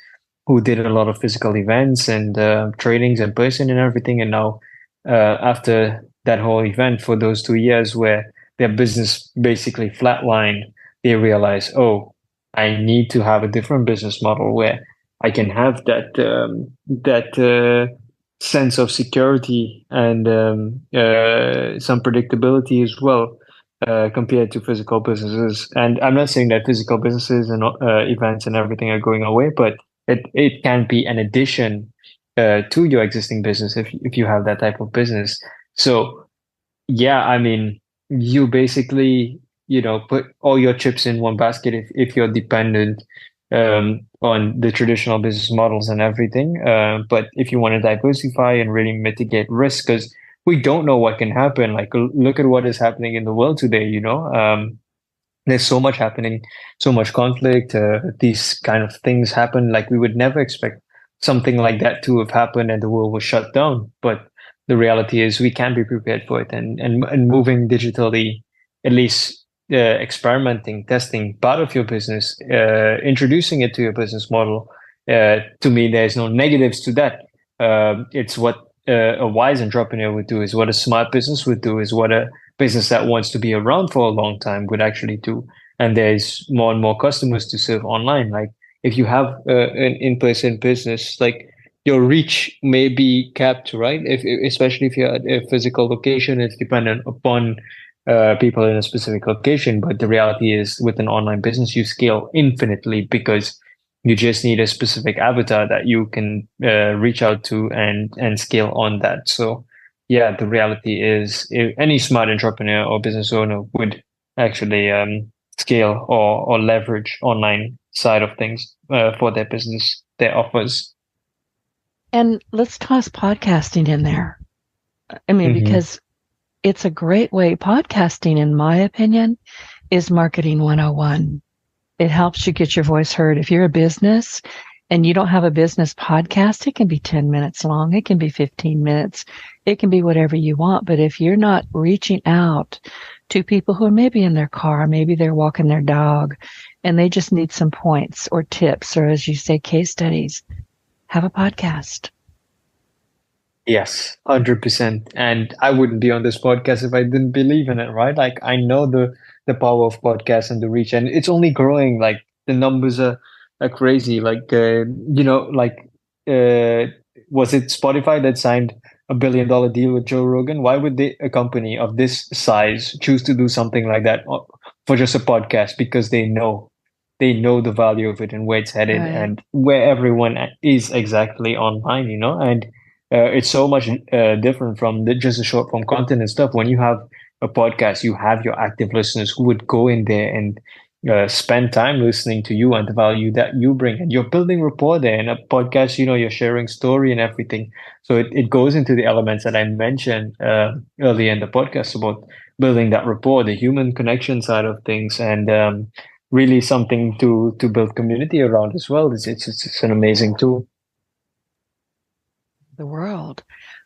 who did a lot of physical events and trainings in person and everything. And now, after that whole event for those 2 years where their business basically flatlined, they realize, oh, I need to have a different business model where I can have that sense of security and some predictability as well. Compared to physical businesses, and I'm not saying that physical businesses and events and everything are going away, but it can be an addition to your existing business if you have that type of business. So yeah, I mean, you basically, put all your chips in one basket if you're dependent on the traditional business models and everything. But if you want to diversify and really mitigate risk, because we don't know what can happen. Like, look at what is happening in the world today, there's so much happening, so much conflict. These kind of things happen. Like we would never expect something like that to have happened and the world was shut down. But the reality is we can be prepared for it, and moving digitally, at least experimenting, testing part of your business, introducing it to your business model. To me, there's no negatives to that. It's what a wise entrepreneur would do, is what a smart business would do, is what a business that wants to be around for a long time would actually do. And there's more and more customers to serve online. Like if you have an in-person business, like your reach may be capped, right? Especially if you're at a physical location, it's dependent upon people in a specific location. But the reality is, with an online business, you scale infinitely because you just need a specific avatar that you can reach out to and scale on that. So yeah, the reality is any smart entrepreneur or business owner would actually scale or leverage online side of things for their business, their offers. And let's toss podcasting in there. I mean, because it's a great way. Podcasting, in my opinion, is marketing 101. It helps you get your voice heard. If you're a business and you don't have a business podcast, it can be 10 minutes long. It can be 15 minutes. It can be whatever you want. But if you're not reaching out to people who are maybe in their car, maybe they're walking their dog, and they just need some points or tips, or as you say, case studies, have a podcast. Yes, 100%. And I wouldn't be on this podcast if I didn't believe in it, right? Like I know the power of podcasts and the reach, and it's only growing. Like the numbers are crazy. Like was it Spotify that signed $1 billion deal with Joe Rogan? Why would a company of this size choose to do something like that for just a podcast? Because they know the value of it and where it's headed Right. and where everyone is exactly online, and it's so much different from just the short form content and stuff. When you have a podcast, you have your active listeners who would go in there and spend time listening to you and the value that you bring, and you're building rapport there. In a podcast, you're sharing story and everything, so it goes into the elements that I mentioned earlier in the podcast about building that rapport, the human connection side of things, and really something to build community around as well. It's an amazing tool. The world.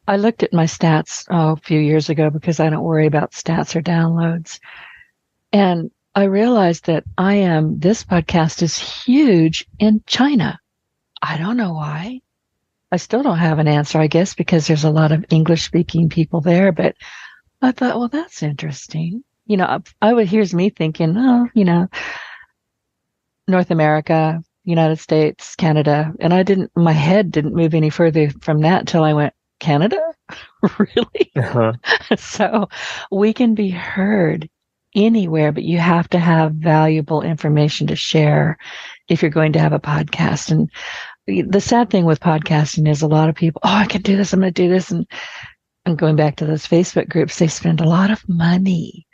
I looked at my stats a few years ago because I don't worry about stats or downloads. And I realized that this podcast is huge in China. I don't know why. I still don't have an answer, I guess, because there's a lot of English speaking people there. But I thought, well, that's interesting. Here's me thinking, North America, United States, Canada. And my head didn't move any further from that until I went, Canada? Really? Uh-huh. So we can be heard anywhere, but you have to have valuable information to share if you're going to have a podcast. And the sad thing with podcasting is a lot of people, I can do this, I'm going to do this. And going back to those Facebook groups, they spend a lot of money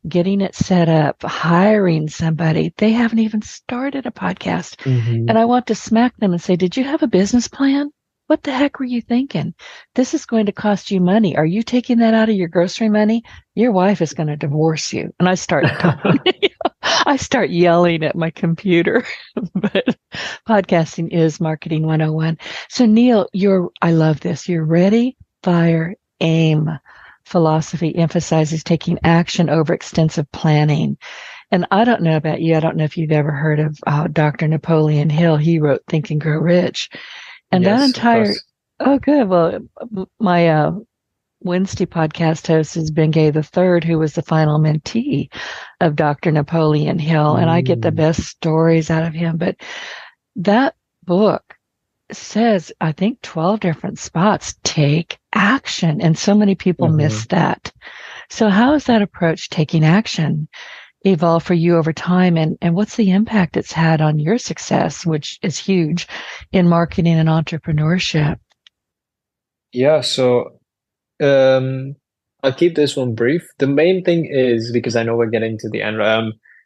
getting it set up, hiring somebody. They haven't even started a podcast. Mm-hmm. And I want to smack them and say, did you have a business plan? What the heck were you thinking? This is going to cost you money. Are you taking that out of your grocery money? Your wife is going to divorce you. And I start yelling at my computer. But podcasting is marketing 101. So Neil, I love this. Your ready, fire, aim philosophy emphasizes taking action over extensive planning. And I don't know about you. I don't know if you've ever heard of Dr. Napoleon Hill. He wrote Think and Grow Rich. And Yes, that entire, oh, good. Well, my Wednesday podcast host is Ben Gay III, who was the final mentee of Dr. Napoleon Hill. And I get the best stories out of him. But that book says, I think 12 different spots, take action. And so many people miss that. So how has that approach, taking action, evolved for you over time, and what's the impact it's had on your success, which is huge in marketing and entrepreneurship? Yeah, so I'll keep this one brief. The main thing is, because I know we're getting to the end,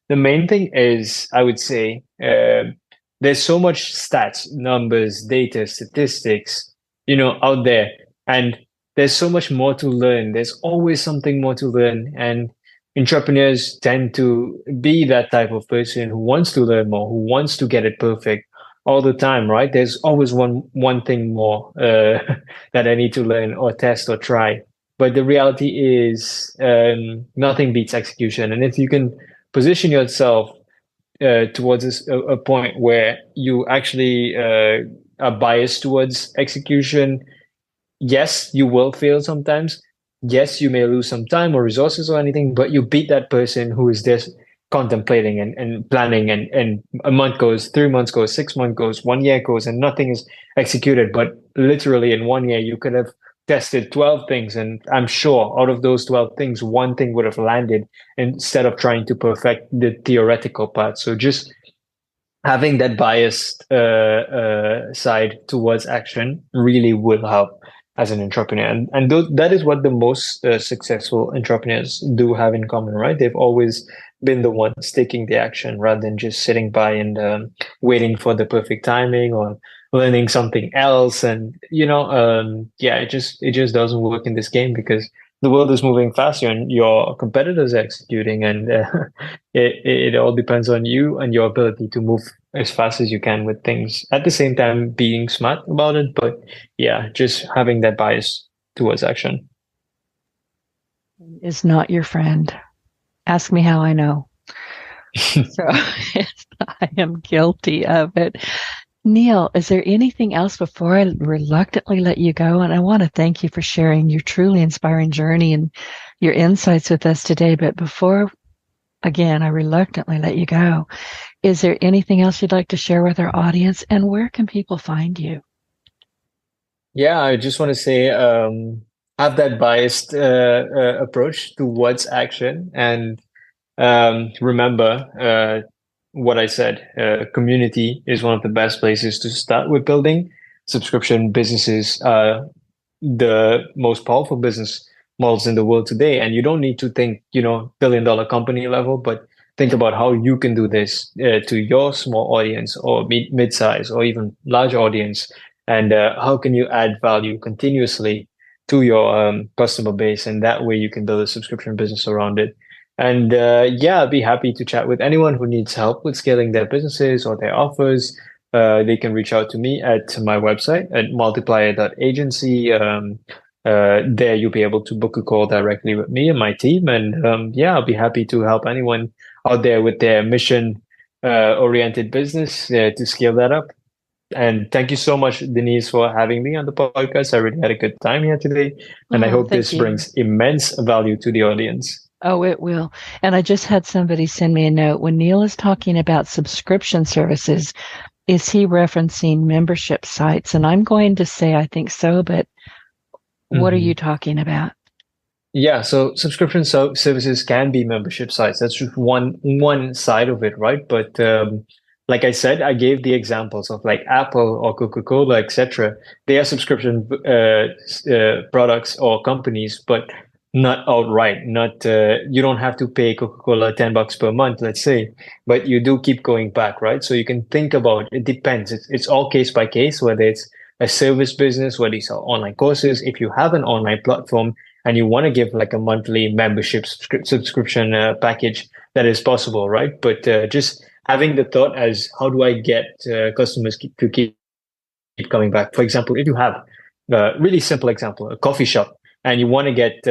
the main thing is, I would say, there's so much stats, numbers, data, statistics, out there, and there's so much more to learn. There's always something more to learn, and entrepreneurs tend to be that type of person who wants to learn more, who wants to get it perfect all the time, right? There's always one thing more that I need to learn or test or try. But the reality is nothing beats execution. And if you can position yourself towards a point where you actually are biased towards execution, yes, you will fail sometimes. Yes, you may lose some time or resources or anything, but you beat that person who is just contemplating and planning, and a month goes, 3 months goes, 6 months goes, 1 year goes, and nothing is executed. But literally in 1 year, you could have tested 12 things. And I'm sure out of those 12 things, one thing would have landed instead of trying to perfect the theoretical part. So just having that biased side towards action really will help as an entrepreneur. And that is what the most successful entrepreneurs do have in common, right? They've always been the ones taking the action rather than just sitting by and waiting for the perfect timing or learning something else. And, it just doesn't work in this game because the world is moving faster and your competitors are executing, and it all depends on you and your ability to move as fast as you can with things, at the same time being smart about it. But yeah, just having that bias towards action is not your friend. Ask me how I know. So I am guilty of it. Neil, is there anything else before I reluctantly let you go? And I want to thank you for sharing your truly inspiring journey and your insights with us today. But before, again, I reluctantly let you go, Is there anything else you'd like to share with our audience, and where can people find you? Yeah, I just want to say, have that biased approach towards action, and remember what I said. Community is one of the best places to start with building. Subscription businesses are the most powerful business models in the world today, and you don't need to think, billion-dollar company level, but think about how you can do this to your small audience or mid-size or even large audience, and how can you add value continuously to your customer base, and that way you can build a subscription business around it. And yeah, I'd be happy to chat with anyone who needs help with scaling their businesses or their offers. They can reach out to me at my website at multiplier.agency. There you'll be able to book a call directly with me and my team. And yeah, I'll be happy to help anyone out there with their mission oriented business to scale that up. And thank you so much, Denise, for having me on the podcast. I really had a good time here today. And I hope this brings immense value to the audience. Oh, it will. And I just had somebody send me a note. When Neil is talking about subscription services, is he referencing membership sites? And I'm going to say I think so, but what are you talking about? Yeah, so subscription services can be membership sites. That's just one side of it, right? But like I said, I gave the examples of like Apple or Coca-Cola, etc. They are subscription products or companies, but not outright. Not you don't have to pay Coca-Cola $10 per month, let's say, but you do keep going back, right? So you can think about it. Depends. It's all case by case, whether it's a service business, whether you sell online courses. If you have an online platform and you want to give like a monthly membership subscription package, that is possible, right? But just having the thought as how do I get customers to keep coming back? For example, if you have a really simple example, a coffee shop, and you want to get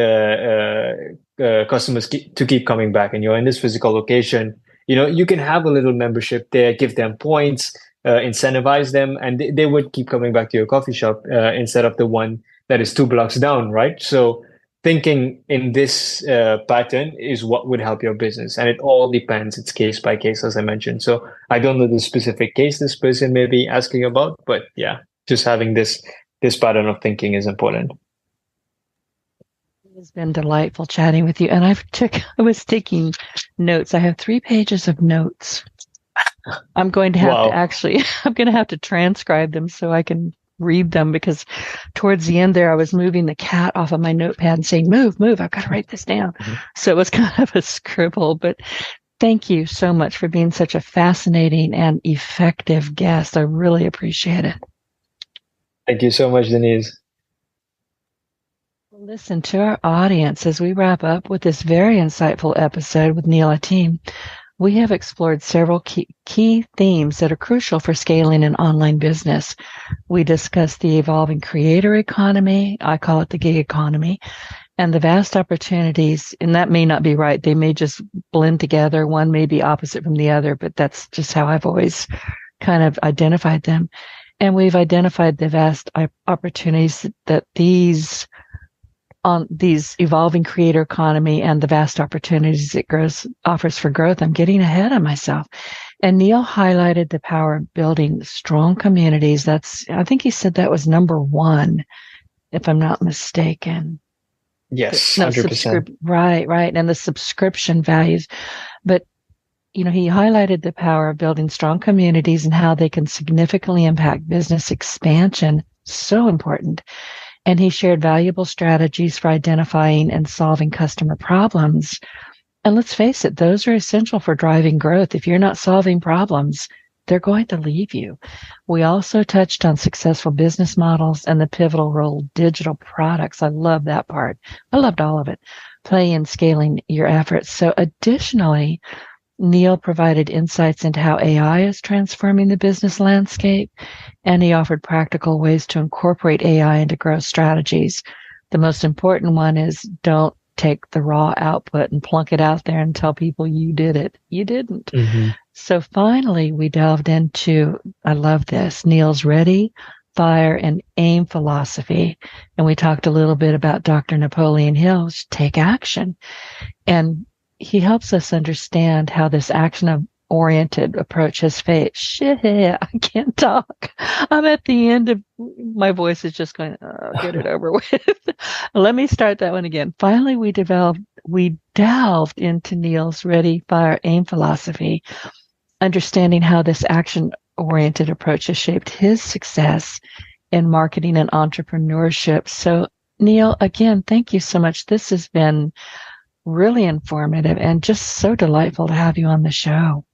customers to keep coming back, and you're in this physical location, you can have a little membership there, give them points, incentivize them, and they would keep coming back to your coffee shop instead of the one that is 2 blocks down, right? So thinking in this pattern is what would help your business. And it all depends. It's case by case, as I mentioned. So I don't know the specific case this person may be asking about, but yeah, just having this pattern of thinking is important. It has been delightful chatting with you. And I was taking notes. I have 3 pages of notes. I'm going to have to I'm going to have to transcribe them so I can read them, because towards the end there, I was moving the cat off of my notepad and saying, move, I've got to write this down. So it was kind of a scribble, but thank you so much for being such a fascinating and effective guest. I really appreciate it. Thank you so much, Denise. Listen, to our audience, as we wrap up with this very insightful episode with Neil Ateem, we have explored several key themes that are crucial for scaling an online business. We discussed the evolving creator economy, I call it the gig economy, and the vast opportunities, and that may not be right. They may just blend together. One may be opposite from the other, but that's just how I've always kind of identified them. And we've identified the vast opportunities that these evolving creator economy and the vast opportunities it offers for growth. I'm getting ahead of myself. And Neil highlighted the power of building strong communities. I think he said that was number 1, if I'm not mistaken. Yes, 100%. Right. And the subscription values. But, he highlighted the power of building strong communities and how they can significantly impact business expansion. So important. And he shared valuable strategies for identifying and solving customer problems. And let's face it, those are essential for driving growth. If you're not solving problems, they're going to leave you. We also touched on successful business models and the pivotal role digital products. I love that part. I loved all of it. Play in scaling your efforts. So additionally, Neil provided insights into how AI is transforming the business landscape, and he offered practical ways to incorporate AI into growth strategies. The most important one is don't take the raw output and plunk it out there and tell people you did it. You didn't. Mm-hmm. So finally, we delved into, I love this, Neil's ready, fire, and aim philosophy. And we talked a little bit about Dr. Napoleon Hill's take action. And he helps us understand how this action of oriented approach has faced. Shit, I can't talk. I'm at the end of my voice is just going, oh, get it over with. Let me start that one again. Finally, we delved into Neil's ready, fire, aim philosophy, understanding how this action oriented approach has shaped his success in marketing and entrepreneurship. So, Neil, again, thank you so much. This has been really informative and just so delightful to have you on the show.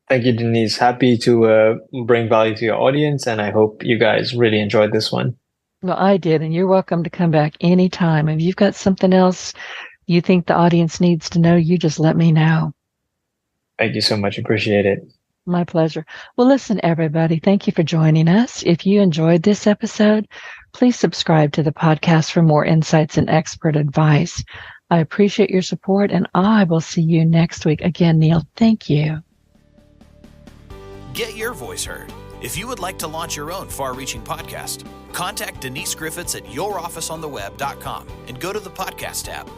Thank you, Denise. Happy to bring value to your audience, and I hope you guys really enjoyed this one. Well, I did, and you're welcome to come back anytime. If you've got something else you think the audience needs to know, you just let me know. Thank you so much. Appreciate it. My pleasure. Well, listen, everybody, thank you for joining us. If you enjoyed this episode, please subscribe to the podcast for more insights and expert advice. I appreciate your support, and I will see you next week. Again, Neil, thank you. Get your voice heard. If you would like to launch your own far-reaching podcast, contact Denise Griffitts at yourofficeontheweb.com and go to the podcast tab.